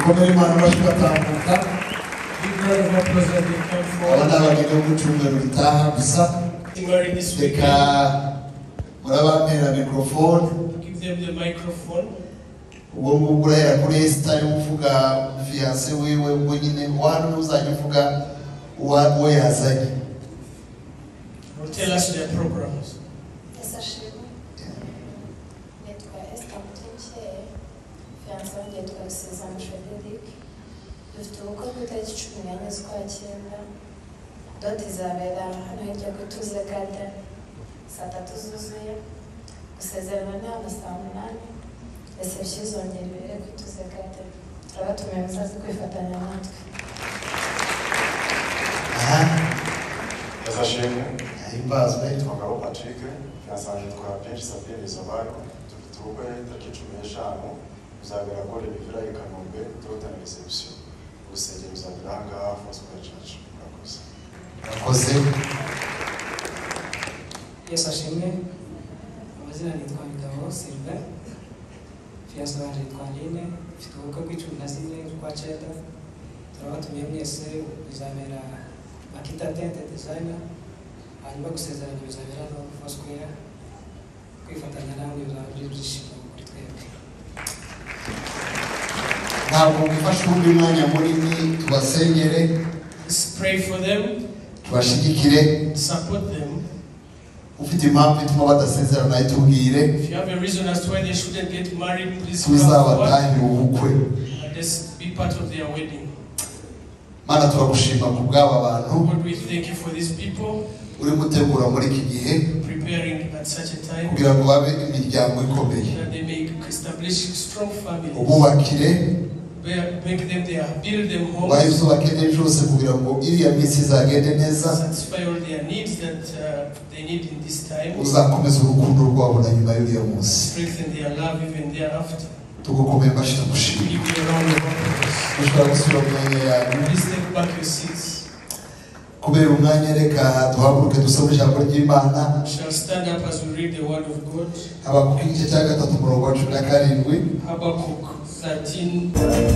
dukomere Imana bashikatambuka abana bagenda mu cyumweru bitaha gusa reka murabamera microphone uwo ngubwo urahera kuri Esther uvuga fiancé wiwe ubwo nyine wano uzajya uvuga uwo yazanye. Tell us their programs. dufite ubukwe ku itariki 14 z'Ukwakira. Doti izabera hano hirya ku Tuze Garden saa 3 zuzuye. Gusezerana n'aba saa 8. Reception izongera ibere ku Tuze Garden. Turabatumiye muzaze kwifatanya natwe. Yazashimwe. Himbazwe. Twagabo Patrick, fiancé twa Prince Sabine Zabaro. Dufite ubukwe itariki 15 uzabera kuri Rivera i Kanombe, Total Reception. Usengero uzabiranga Foursquare Church. Akoze. Yes, ashimwe. Amazina nitwa Ngabo Silver. Fiancé wanje yitwa Line. Mfite ubukwe bw'14 kwa Cheta. Turabatumiye mwese bizabera Makita Tent Designer. Hanyuma gusezerana bizabera no Foursquare. Kwifatanya nawe bizabera byishimo kuri twebwe. Ntabwo bifasha undi mwanya munini tubasengere. Let's pray for them. Tubashigikire. Support them. Ufite impamvu ituma badasezerana itubwire. If you have a reason as to why they shouldn't get married, please tuzabatahira ubukwe. Let's be part of their wedding. Mana turagushima ku bw'aba bantu. Lord, we thank you for these people. Uri gutegura muri iki gihe. Preparing at such a time. Kugira ngo babe imiryango ikomeye. That they may establish strong families. Ububakire. Make them there, build them homes. Wahise bakeneye byose kugira ngo iriya minsi izagende neza. Satisfy all their needs that they need in this time. Uzakomeza urukundo rwabo na nyuma y'uriya munsi. Strengthen their love even thereafter. Tugukomeye mbashi tugushimira. Give you a round of applause. Ushobora gusubira mu myanya yawe. Please take back your seats. Kubera umwanya reka duhaguruke dusome ijambo ry'Imana. Shall stand up as we read the word of God. Habakuki igice cya 3 umurongo wa 17. Habakkuk 13.